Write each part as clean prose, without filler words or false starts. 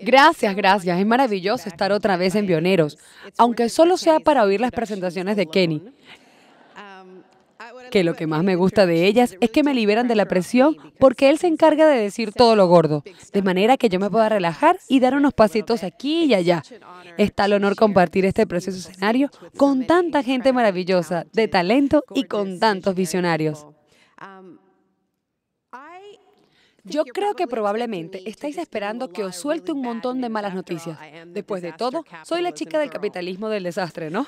Gracias, gracias. Es maravilloso estar otra vez en Pioneros, aunque solo sea para oír las presentaciones de Kenny. Que lo que más me gusta de ellas es que me liberan de la presión porque él se encarga de decir todo lo gordo, de manera que yo me pueda relajar y dar unos pasitos aquí y allá. Es tal honor compartir este precioso escenario con tanta gente maravillosa, de talento y con tantos visionarios. Yo creo que probablemente estáis esperando que os suelte un montón de malas noticias. Después de todo, soy la chica del capitalismo del desastre, ¿no?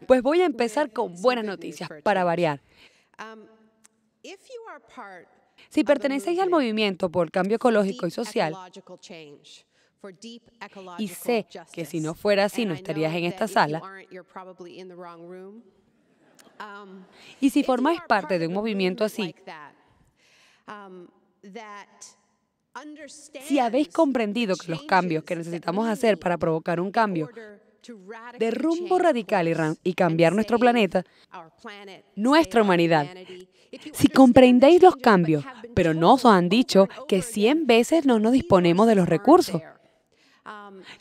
Pues voy a empezar con buenas noticias, para variar. Si pertenecéis al movimiento por el cambio ecológico y social, y sé que si no fuera así no estarías en esta sala, y si formáis parte de un movimiento así, si habéis comprendido que los cambios que necesitamos hacer para provocar un cambio de rumbo radical y cambiar nuestro planeta, nuestra humanidad. Si comprendéis los cambios, pero no os han dicho que 100 veces no nos disponemos de los recursos,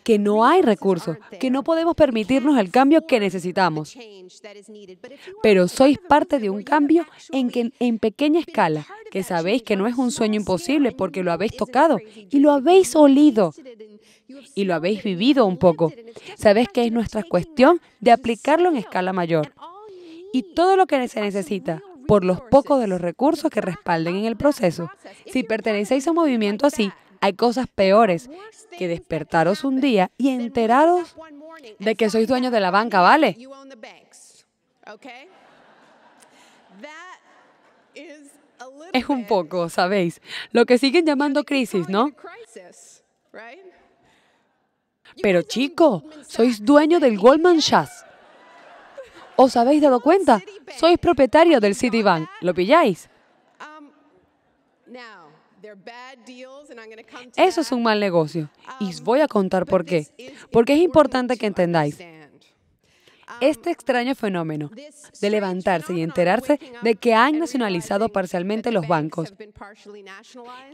que no hay recursos, que no podemos permitirnos el cambio que necesitamos. Pero sois parte de un cambio en pequeña escala, que sabéis que no es un sueño imposible porque lo habéis tocado y lo habéis olido y lo habéis vivido un poco. Sabéis que es nuestra cuestión de aplicarlo en escala mayor. Y todo lo que se necesita, por los pocos de los recursos que respalden en el proceso. Si pertenecéis a un movimiento así, hay cosas peores que despertaros un día y enteraros de que sois dueños de la banca, ¿vale? Es un poco, ¿sabéis? Lo que siguen llamando crisis, ¿no? Pero chico, sois dueño del Goldman Sachs. ¿Os habéis dado cuenta? Sois propietario del Citibank. ¿Lo pilláis? Eso es un mal negocio. Y os voy a contar por qué. Porque es importante que entendáis. Este extraño fenómeno de levantarse y enterarse de que han nacionalizado parcialmente los bancos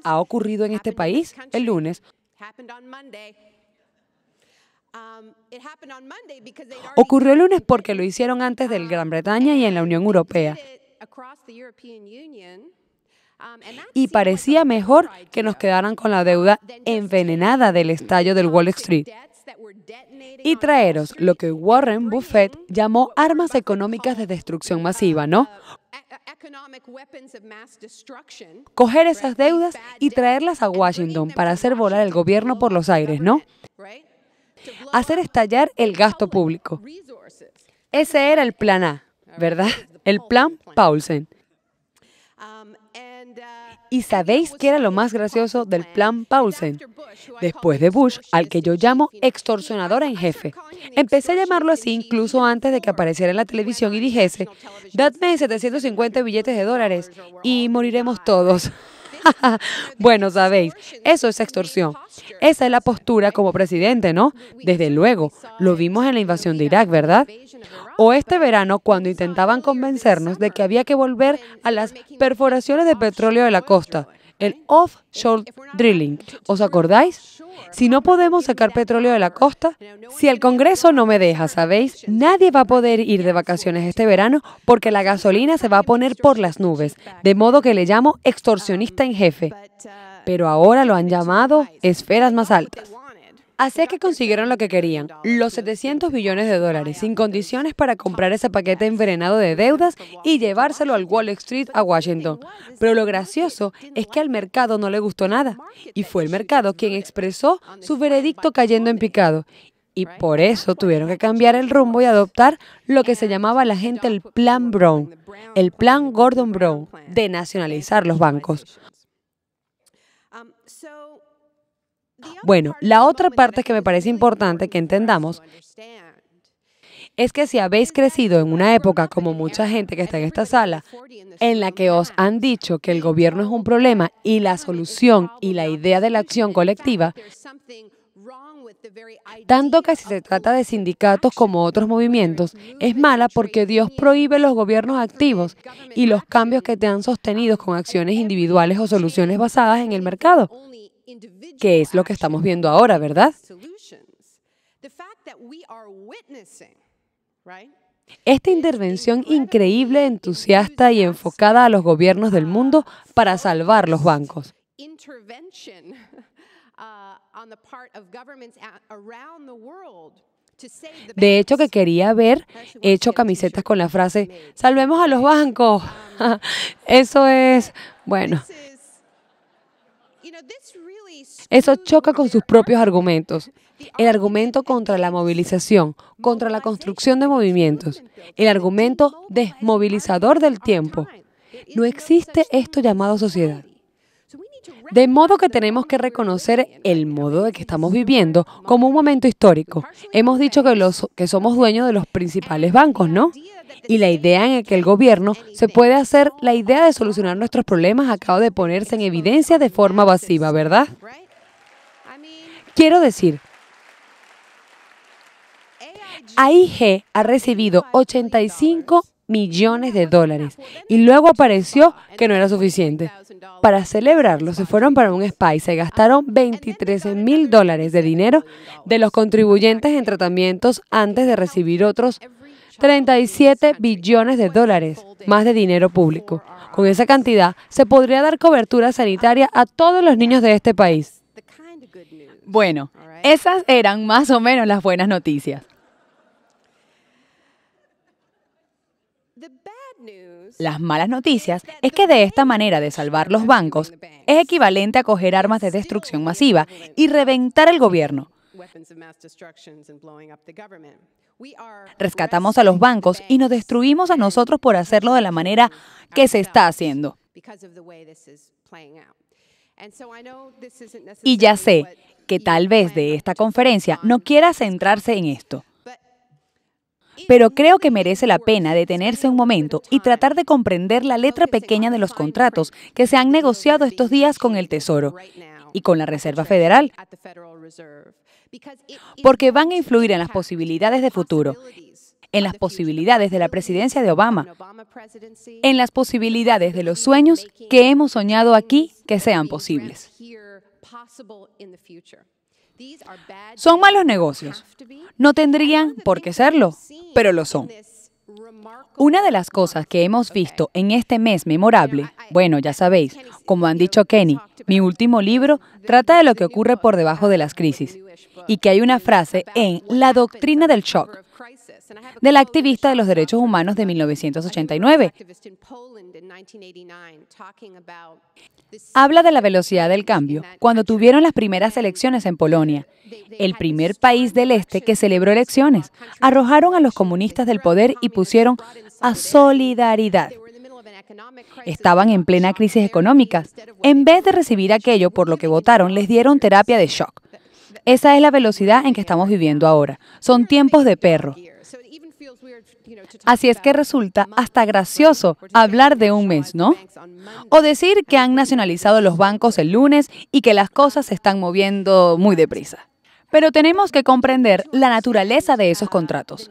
ha ocurrido en este país el lunes. Ocurrió el lunes porque lo hicieron antes de Gran Bretaña y en la Unión Europea. Y parecía mejor que nos quedaran con la deuda envenenada del estallo del Wall Street y traeros lo que Warren Buffett llamó armas económicas de destrucción masiva, ¿no? Coger esas deudas y traerlas a Washington para hacer volar el gobierno por los aires, ¿no? Hacer estallar el gasto público. Ese era el plan A, ¿verdad? El plan Paulsen. ¿Y sabéis qué era lo más gracioso del plan Paulsen? Después de Bush, al que yo llamo extorsionador en jefe. Empecé a llamarlo así incluso antes de que apareciera en la televisión y dijese, dadme 750 billetes de dólares y moriremos todos. Bueno, sabéis, eso es extorsión. Esa es la postura como presidente, ¿no? Desde luego, lo vimos en la invasión de Irak, ¿verdad? O este verano cuando intentaban convencernos de que había que volver a las perforaciones de petróleo de la costa, el offshore drilling. ¿Os acordáis? Si no podemos sacar petróleo de la costa, si el Congreso no me deja, ¿sabéis? Nadie va a poder ir de vacaciones este verano porque la gasolina se va a poner por las nubes, de modo que le llamo extorsionista en jefe. Pero ahora lo han llamado esferas más altas. Así que consiguieron lo que querían, los 700 billones de dólares, sin condiciones para comprar ese paquete envenenado de deudas y llevárselo al Wall Street a Washington. Pero lo gracioso es que al mercado no le gustó nada, y fue el mercado quien expresó su veredicto cayendo en picado. Y por eso tuvieron que cambiar el rumbo y adoptar lo que se llamaba la gente el Plan Brown, el Plan Gordon Brown, de nacionalizar los bancos. Bueno, la otra parte que me parece importante que entendamos es que si habéis crecido en una época como mucha gente que está en esta sala, en la que os han dicho que el gobierno es un problema y la solución y la idea de la acción colectiva, Tanto que si se trata de sindicatos como otros movimientos, es mala porque Dios prohíbe los gobiernos activos y los cambios que te han sostenido con acciones individuales o soluciones basadas en el mercado, que es lo que estamos viendo ahora, ¿verdad? Esta intervención increíble, entusiasta y enfocada a los gobiernos del mundo para salvar los bancos. De hecho, que quería haber hecho camisetas con la frase "salvemos a los bancos". Eso es, bueno, eso choca con sus propios argumentos. El argumento contra la movilización, contra la construcción de movimientos, el argumento desmovilizador del tiempo. No existe esto llamado sociedad. De modo que tenemos que reconocer el modo de que estamos viviendo como un momento histórico. Hemos dicho que somos dueños de los principales bancos, ¿no? Y la idea en que el gobierno se puede hacer la idea de solucionar nuestros problemas acaba de ponerse en evidencia de forma masiva, ¿verdad? Quiero decir, AIG ha recibido $85 millones y luego apareció que no era suficiente. Para celebrarlo, se fueron para un spa y se gastaron $23,000 de dinero de los contribuyentes en tratamientos antes de recibir otros $37 billones, más de dinero público. Con esa cantidad, se podría dar cobertura sanitaria a todos los niños de este país. Bueno, esas eran más o menos las buenas noticias. Las malas noticias es que de esta manera de salvar los bancos es equivalente a coger armas de destrucción masiva y reventar el gobierno. Rescatamos a los bancos y nos destruimos a nosotros por hacerlo de la manera que se está haciendo. Y ya sé que tal vez de esta conferencia no quiera centrarse en esto. Pero creo que merece la pena detenerse un momento y tratar de comprender la letra pequeña de los contratos que se han negociado estos días con el Tesoro y con la Reserva Federal, porque van a influir en las posibilidades de futuro, en las posibilidades de la presidencia de Obama, en las posibilidades de los sueños que hemos soñado aquí que sean posibles. Son malos negocios. No tendrían por qué serlo, pero lo son. Una de las cosas que hemos visto en este mes memorable, bueno, ya sabéis, como han dicho Kenny, mi último libro trata de lo que ocurre por debajo de las crisis, y que hay una frase en La doctrina del shock, del activista de los derechos humanos de 1989. Habla de la velocidad del cambio cuando tuvieron las primeras elecciones en Polonia, el primer país del este que celebró elecciones. Arrojaron a los comunistas del poder y pusieron a Solidaridad. Estaban en plena crisis económica. En vez de recibir aquello por lo que votaron, les dieron terapia de shock. Esa es la velocidad en que estamos viviendo ahora. Son tiempos de perro. Así es que resulta hasta gracioso hablar de un mes, ¿no? O decir que han nacionalizado los bancos el lunes y que las cosas se están moviendo muy deprisa. Pero tenemos que comprender la naturaleza de esos contratos.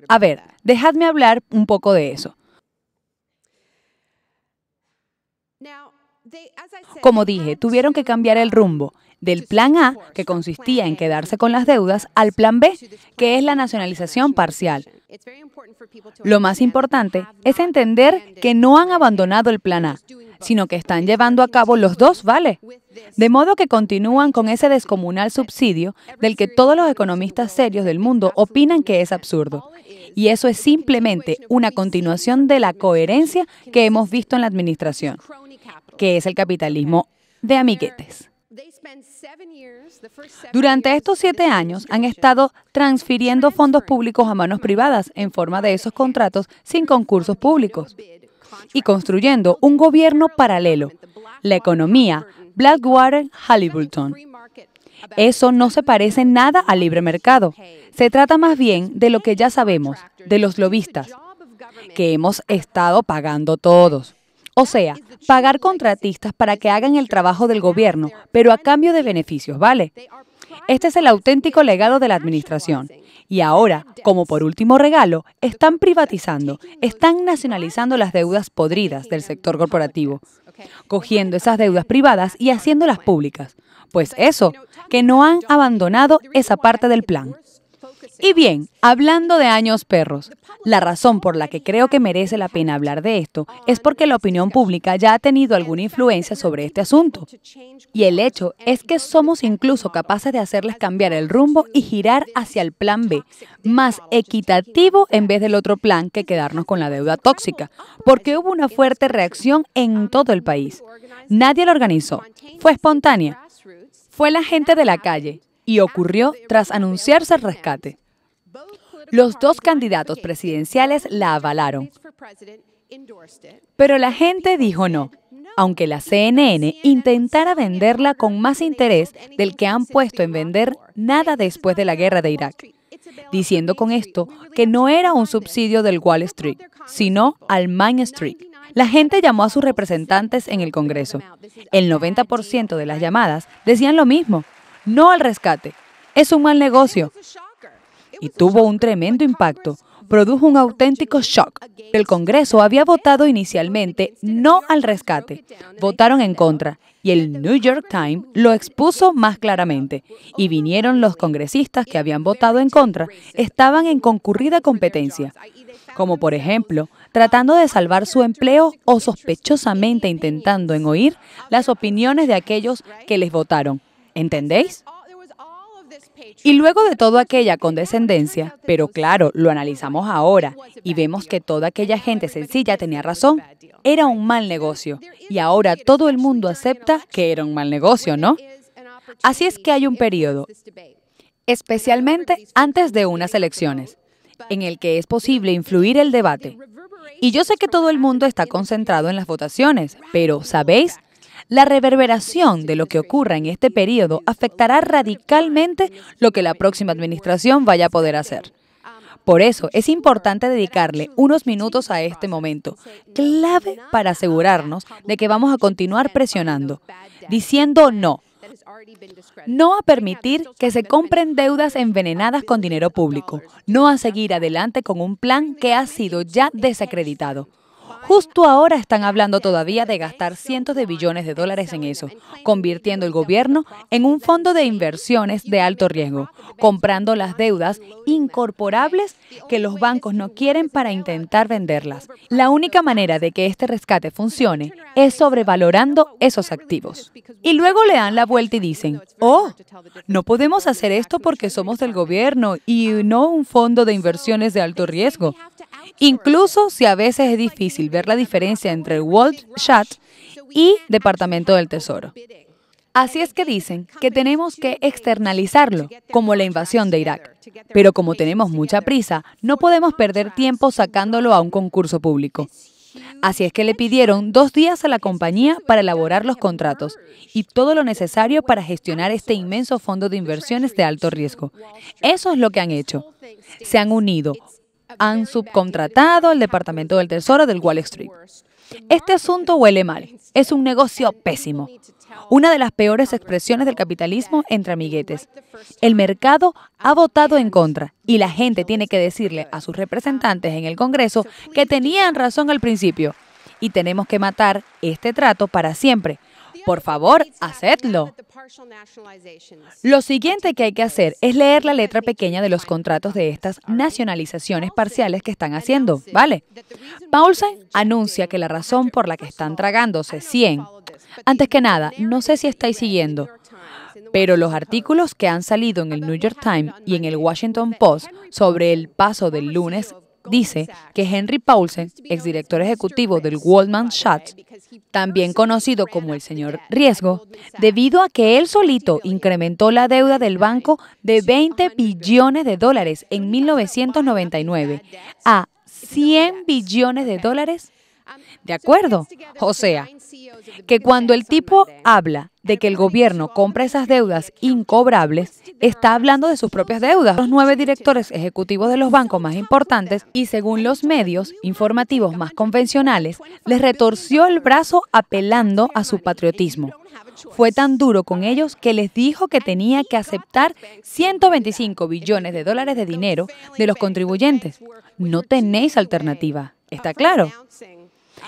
A ver, dejadme hablar un poco de eso. Como dije, tuvieron que cambiar el rumbo del plan A, que consistía en quedarse con las deudas, al plan B, que es la nacionalización parcial. Lo más importante es entender que no han abandonado el plan A, sino que están llevando a cabo los dos, ¿vale? De modo que continúan con ese descomunal subsidio del que todos los economistas serios del mundo opinan que es absurdo. Y eso es simplemente una continuación de la coherencia que hemos visto en la administración, que es el capitalismo de amiguetes. Durante estos 7 años han estado transfiriendo fondos públicos a manos privadas en forma de esos contratos sin concursos públicos y construyendo un gobierno paralelo, la economía Blackwater-Halliburton. Eso no se parece en nada al libre mercado. Se trata más bien de lo que ya sabemos, de los lobistas, que hemos estado pagando todos. O sea, pagar contratistas para que hagan el trabajo del gobierno, pero a cambio de beneficios, ¿vale? Este es el auténtico legado de la administración. Y ahora, como por último regalo, están privatizando, están nacionalizando las deudas podridas del sector corporativo, cogiendo esas deudas privadas y haciéndolas públicas. Pues eso, que no han abandonado esa parte del plan. Y bien, hablando de años perros, la razón por la que creo que merece la pena hablar de esto es porque la opinión pública ya ha tenido alguna influencia sobre este asunto. Y el hecho es que somos incluso capaces de hacerles cambiar el rumbo y girar hacia el plan B, más equitativo en vez del otro plan que quedarnos con la deuda tóxica, porque hubo una fuerte reacción en todo el país. Nadie la organizó, fue espontánea, fue la gente de la calle y ocurrió tras anunciarse el rescate. Los dos candidatos presidenciales la avalaron. Pero la gente dijo no, aunque la CNN intentara venderla con más interés del que han puesto en vender nada después de la guerra de Irak, diciendo con esto que no era un subsidio del Wall Street, sino al Main Street. La gente llamó a sus representantes en el Congreso. El 90% de las llamadas decían lo mismo, no al rescate, es un mal negocio. Y tuvo un tremendo impacto. Produjo un auténtico shock. El Congreso había votado inicialmente no al rescate. Votaron en contra. Y el New York Times lo expuso más claramente. Y vinieron los congresistas que habían votado en contra. Estaban en concurrida competencia. Como por ejemplo, tratando de salvar su empleo o sospechosamente intentando oír las opiniones de aquellos que les votaron. ¿Entendéis? Y luego de toda aquella condescendencia, pero claro, lo analizamos ahora y vemos que toda aquella gente sencilla tenía razón. Era un mal negocio y ahora todo el mundo acepta que era un mal negocio, ¿no? Así es que hay un periodo, especialmente antes de unas elecciones, en el que es posible influir el debate. Y yo sé que todo el mundo está concentrado en las votaciones, pero, ¿sabéis? La reverberación de lo que ocurra en este periodo afectará radicalmente lo que la próxima administración vaya a poder hacer. Por eso es importante dedicarle unos minutos a este momento, clave para asegurarnos de que vamos a continuar presionando, diciendo no. No a permitir que se compren deudas envenenadas con dinero público, no a seguir adelante con un plan que ha sido ya desacreditado. Justo ahora están hablando todavía de gastar cientos de billones de dólares en eso, convirtiendo el gobierno en un fondo de inversiones de alto riesgo, comprando las deudas incorporables que los bancos no quieren para intentar venderlas. La única manera de que este rescate funcione es sobrevalorando esos activos. Y luego le dan la vuelta y dicen, oh, no podemos hacer esto porque somos del gobierno y no un fondo de inversiones de alto riesgo. Incluso si a veces es difícil ver la diferencia entre el Wall Street y Departamento del Tesoro. Así es que dicen que tenemos que externalizarlo, como la invasión de Irak. Pero como tenemos mucha prisa, no podemos perder tiempo sacándolo a un concurso público. Así es que le pidieron 2 días a la compañía para elaborar los contratos y todo lo necesario para gestionar este inmenso fondo de inversiones de alto riesgo. Eso es lo que han hecho. Se han unido. Han subcontratado al Departamento del Tesoro del Wall Street. Este asunto huele mal. Es un negocio pésimo. Una de las peores expresiones del capitalismo entre amiguetes. El mercado ha votado en contra y la gente tiene que decirle a sus representantes en el Congreso que tenían razón al principio. Y tenemos que matar este trato para siempre. Por favor, hacedlo. Lo siguiente que hay que hacer es leer la letra pequeña de los contratos de estas nacionalizaciones parciales que están haciendo, ¿vale? Paulsen anuncia que la razón por la que están tragándose 100. Antes que nada, no sé si estáis siguiendo, pero los artículos que han salido en el New York Times y en el Washington Post sobre el paso del lunes dice que Henry Paulsen, exdirector ejecutivo del Goldman Sachs, también conocido como el señor Riesgo, debido a que él solito incrementó la deuda del banco de 20 billones de dólares en 1999 a 100 billones de dólares ¿De acuerdo? O sea, que cuando el tipo habla de que el gobierno compra esas deudas incobrables, está hablando de sus propias deudas. Los 9 directores ejecutivos de los bancos más importantes y, según los medios informativos más convencionales, les retorció el brazo apelando a su patriotismo. Fue tan duro con ellos que les dijo que tenía que aceptar 125 billones de dólares de dinero de los contribuyentes. No tenéis alternativa, ¿está claro?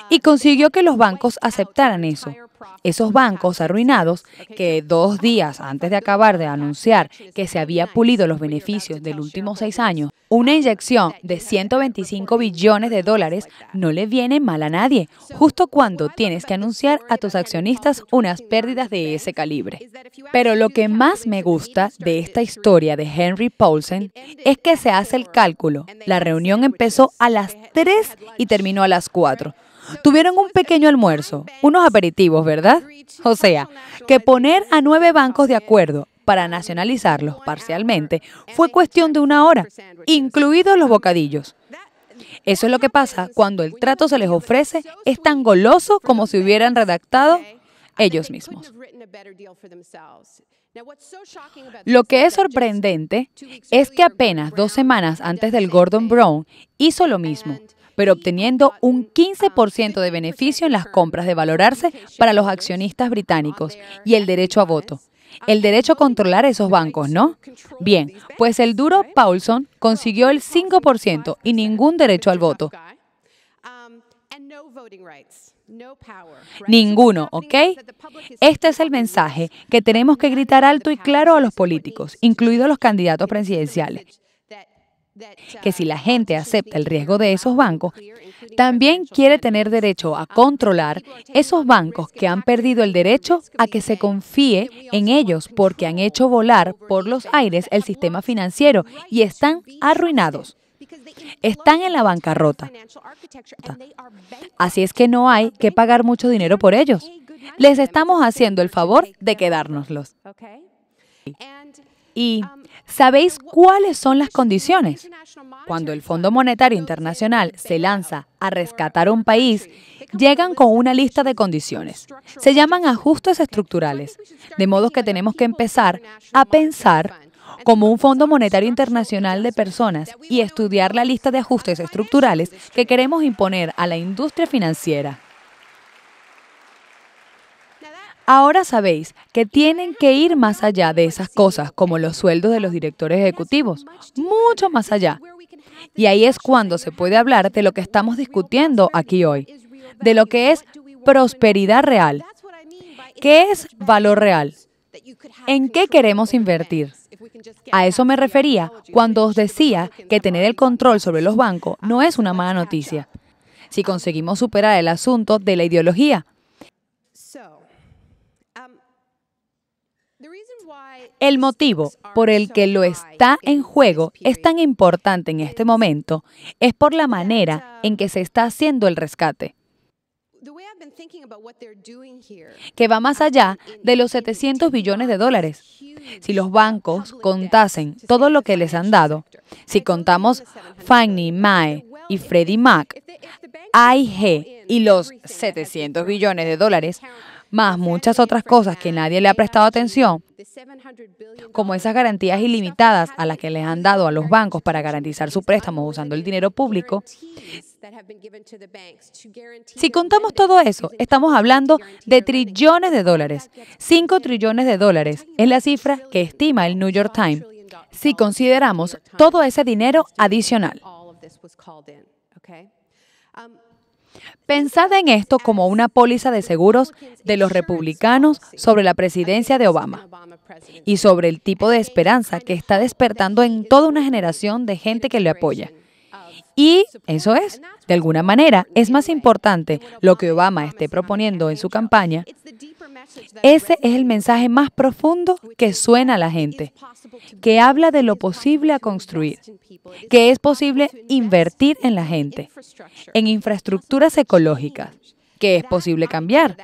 Y consiguió que los bancos aceptaran eso. Esos bancos arruinados, que 2 días antes de acabar de anunciar que se había pulido los beneficios del último 6 años, una inyección de 125 billones de dólares no le viene mal a nadie, justo cuando tienes que anunciar a tus accionistas unas pérdidas de ese calibre. Pero lo que más me gusta de esta historia de Henry Paulson es que se hace el cálculo. La reunión empezó a las 3 y terminó a las 4. Tuvieron un pequeño almuerzo, unos aperitivos, ¿verdad? O sea, que poner a 9 bancos de acuerdo para nacionalizarlos parcialmente fue cuestión de 1 hora, incluidos los bocadillos. Eso es lo que pasa cuando el trato se les ofrece es tan goloso como si hubieran redactado ellos mismos. Lo que es sorprendente es que apenas 2 semanas antes del Gordon Brown hizo lo mismo, pero obteniendo un 15% de beneficio en las compras de valorarse para los accionistas británicos y el derecho a voto. El derecho a controlar esos bancos, ¿no? Bien, pues el duro Paulson consiguió el 5% y ningún derecho al voto. Ninguno, ¿ok? Este es el mensaje que tenemos que gritar alto y claro a los políticos, incluidos los candidatos presidenciales. Que si la gente acepta el riesgo de esos bancos, también quiere tener derecho a controlar esos bancos que han perdido el derecho a que se confíe en ellos porque han hecho volar por los aires el sistema financiero y están arruinados. Están en la bancarrota. Así es que no hay que pagar mucho dinero por ellos. Les estamos haciendo el favor de quedárnoslos. Y ¿sabéis cuáles son las condiciones? Cuando el Fondo Monetario Internacional se lanza a rescatar un país, llegan con una lista de condiciones. Se llaman ajustes estructurales, de modo que tenemos que empezar a pensar como un Fondo Monetario Internacional de personas y estudiar la lista de ajustes estructurales que queremos imponer a la industria financiera. Ahora sabéis que tienen que ir más allá de esas cosas como los sueldos de los directores ejecutivos, mucho más allá. Y ahí es cuando se puede hablar de lo que estamos discutiendo aquí hoy, de lo que es prosperidad real. ¿Qué es valor real? ¿En qué queremos invertir? A eso me refería cuando os decía que tener el control sobre los bancos no es una mala noticia, si conseguimos superar el asunto de la ideología. El motivo por el que lo está en juego es tan importante en este momento es por la manera en que se está haciendo el rescate, que va más allá de los 700 billones de dólares. Si los bancos contasen todo lo que les han dado, si contamos Fannie Mae y Freddie Mac, AIG y los 700 billones de dólares, más muchas otras cosas que nadie le ha prestado atención, como esas garantías ilimitadas a las que les han dado a los bancos para garantizar su préstamo usando el dinero público. Si contamos todo eso, estamos hablando de trillones de dólares. 5 trillones de dólares es la cifra que estima el New York Times, si consideramos todo ese dinero adicional. Pensad en esto como una póliza de seguros de los republicanos sobre la presidencia de Obama y sobre el tipo de esperanza que está despertando en toda una generación de gente que le apoya. Y eso es, de alguna manera, es más importante lo que Obama esté proponiendo en su campaña. Ese es el mensaje más profundo que suena a la gente, que habla de lo posible a construir, que es posible invertir en la gente, en infraestructuras ecológicas, que es posible cambiar.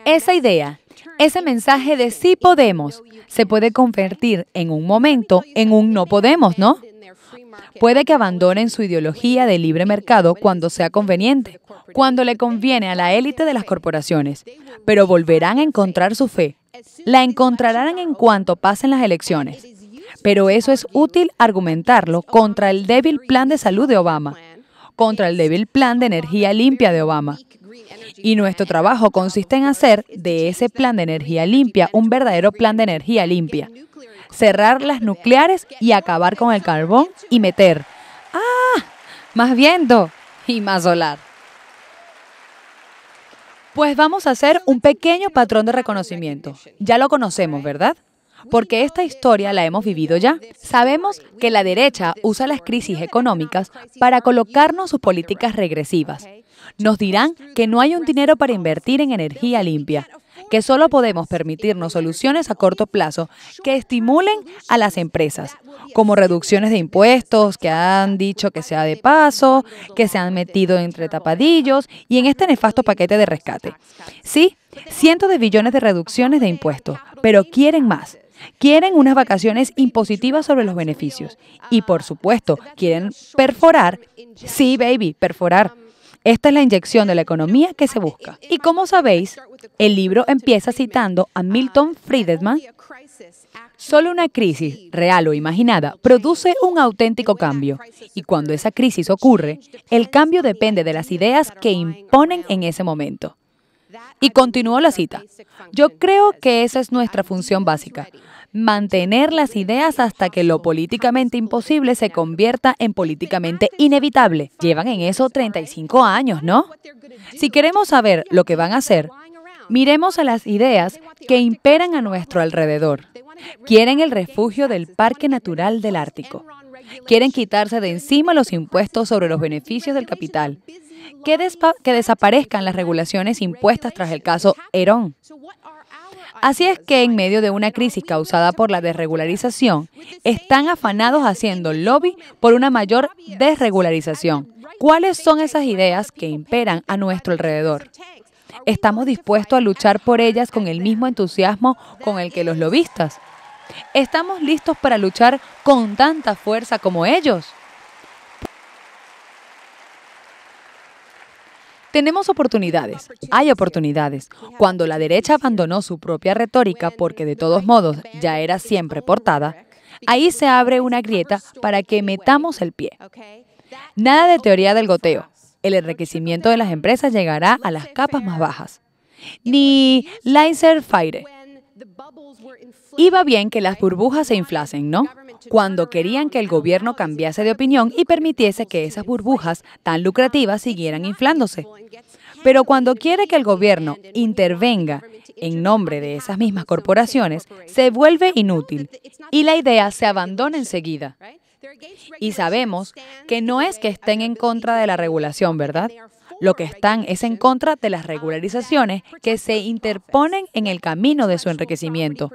Esa idea, ese mensaje de sí podemos, se puede convertir en un momento en un no podemos, ¿no? Puede que abandonen su ideología de libre mercado cuando sea conveniente, cuando le conviene a la élite de las corporaciones, pero volverán a encontrar su fe. La encontrarán en cuanto pasen las elecciones. Pero eso es útil argumentarlo contra el débil plan de salud de Obama, contra el débil plan de energía limpia de Obama. Y nuestro trabajo consiste en hacer de ese plan de energía limpia un verdadero plan de energía limpia. Cerrar las nucleares y acabar con el carbón y meter más viento y más solar. Pues vamos a hacer un pequeño patrón de reconocimiento. Ya lo conocemos, ¿verdad? Porque esta historia la hemos vivido ya. Sabemos que la derecha usa las crisis económicas para colocarnos sus políticas regresivas. Nos dirán que no hay un dinero para invertir en energía limpia, que solo podemos permitirnos soluciones a corto plazo que estimulen a las empresas, como reducciones de impuestos que han dicho que sea de paso, que se han metido entre tapadillos y en este nefasto paquete de rescate. Sí, cientos de billones de reducciones de impuestos, pero quieren más. Quieren unas vacaciones impositivas sobre los beneficios. Y, por supuesto, quieren perforar. Sí, baby, perforar. Esta es la inyección de la economía que se busca. Y como sabéis, el libro empieza citando a Milton Friedman. Solo una crisis, real o imaginada, produce un auténtico cambio. Y cuando esa crisis ocurre, el cambio depende de las ideas que imponen en ese momento. Y continúo la cita. Yo creo que esa es nuestra función básica. Mantener las ideas hasta que lo políticamente imposible se convierta en políticamente inevitable. Llevan en eso 35 años, ¿no? Si queremos saber lo que van a hacer, miremos a las ideas que imperan a nuestro alrededor. Quieren el refugio del Parque Natural del Ártico. Quieren quitarse de encima los impuestos sobre los beneficios del capital. Que desaparezcan las regulaciones impuestas tras el caso Enron. Así es que en medio de una crisis causada por la desregularización, están afanados haciendo lobby por una mayor desregularización. ¿Cuáles son esas ideas que imperan a nuestro alrededor? ¿Estamos dispuestos a luchar por ellas con el mismo entusiasmo con el que los lobistas? ¿Estamos listos para luchar con tanta fuerza como ellos? Tenemos oportunidades, hay oportunidades. Cuando la derecha abandonó su propia retórica porque de todos modos ya era siempre portada, ahí se abre una grieta para que metamos el pie. Nada de teoría del goteo. El enriquecimiento de las empresas llegará a las capas más bajas. Ni laissez-faire. Iba bien que las burbujas se inflasen, ¿no? Cuando querían que el gobierno cambiase de opinión y permitiese que esas burbujas tan lucrativas siguieran inflándose. Pero cuando quiere que el gobierno intervenga en nombre de esas mismas corporaciones, se vuelve inútil y la idea se abandona enseguida. Y sabemos que no es que estén en contra de la regulación, ¿verdad? Lo que están es en contra de las regularizaciones que se interponen en el camino de su enriquecimiento.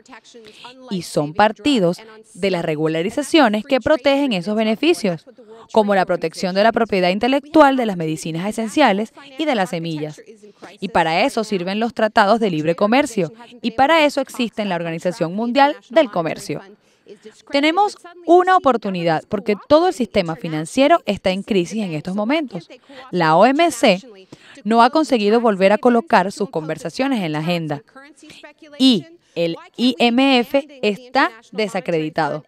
Y son partidos de las regularizaciones que protegen esos beneficios, como la protección de la propiedad intelectual de las medicinas esenciales y de las semillas. Y para eso sirven los tratados de libre comercio, y para eso existe la Organización Mundial del Comercio. Tenemos una oportunidad porque todo el sistema financiero está en crisis en estos momentos. La OMC no ha conseguido volver a colocar sus conversaciones en la agenda y el IMF está desacreditado.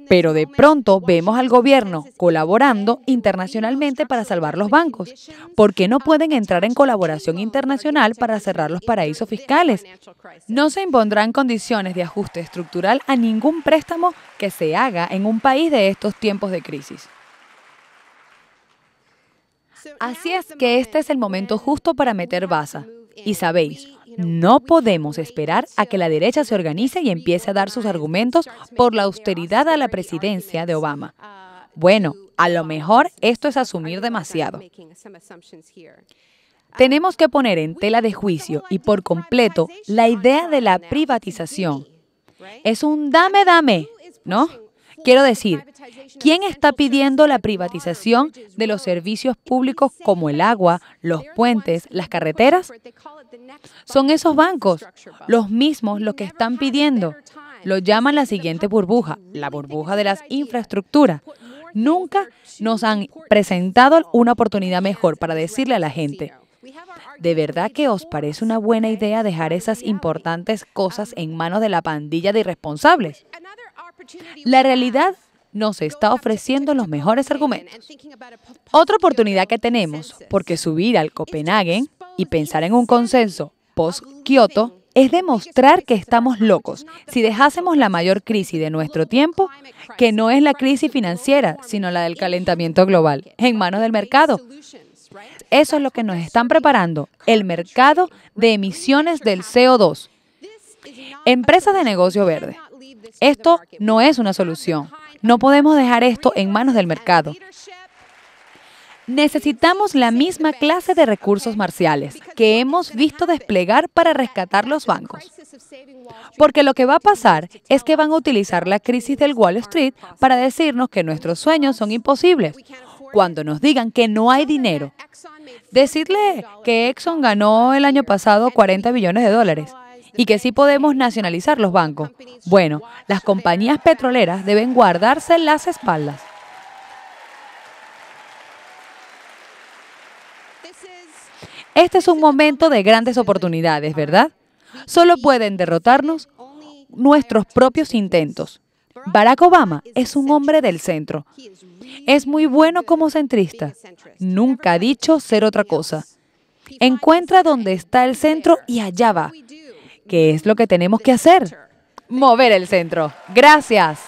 Pero de pronto vemos al gobierno colaborando internacionalmente para salvar los bancos. ¿Por qué no pueden entrar en colaboración internacional para cerrar los paraísos fiscales? No se impondrán condiciones de ajuste estructural a ningún préstamo que se haga en un país de estos tiempos de crisis. Así es que este es el momento justo para meter baza. Y sabéis, no podemos esperar a que la derecha se organice y empiece a dar sus argumentos por la austeridad a la presidencia de Obama. Bueno, a lo mejor esto es asumir demasiado. Tenemos que poner en tela de juicio y por completo la idea de la privatización. Es un dame, ¿no? Quiero decir, ¿quién está pidiendo la privatización de los servicios públicos como el agua, los puentes, las carreteras? Son esos bancos, los mismos los que están pidiendo. Lo llaman la siguiente burbuja, la burbuja de las infraestructuras. Nunca nos han presentado una oportunidad mejor para decirle a la gente, ¿de verdad que os parece una buena idea dejar esas importantes cosas en manos de la pandilla de irresponsables? La realidad nos está ofreciendo los mejores argumentos. Otra oportunidad que tenemos, porque subir al Copenhagen y pensar en un consenso post-Kioto es demostrar que estamos locos si dejásemos la mayor crisis de nuestro tiempo, que no es la crisis financiera, sino la del calentamiento global, en manos del mercado. Eso es lo que nos están preparando, el mercado de emisiones del CO2. Empresas de negocio verde. Esto no es una solución. No podemos dejar esto en manos del mercado. Necesitamos la misma clase de recursos marciales que hemos visto desplegar para rescatar los bancos. Porque lo que va a pasar es que van a utilizar la crisis del Wall Street para decirnos que nuestros sueños son imposibles. Cuando nos digan que no hay dinero. Decirle que Exxon ganó el año pasado 40 billones de dólares y que sí podemos nacionalizar los bancos. Bueno, las compañías petroleras deben guardarse las espaldas. Este es un momento de grandes oportunidades, ¿verdad? Solo pueden derrotarnos nuestros propios intentos. Barack Obama es un hombre del centro. Es muy bueno como centrista. Nunca ha dicho ser otra cosa. Encuentra dónde está el centro y allá va. ¿Qué es lo que tenemos que hacer? Mover el centro. Gracias.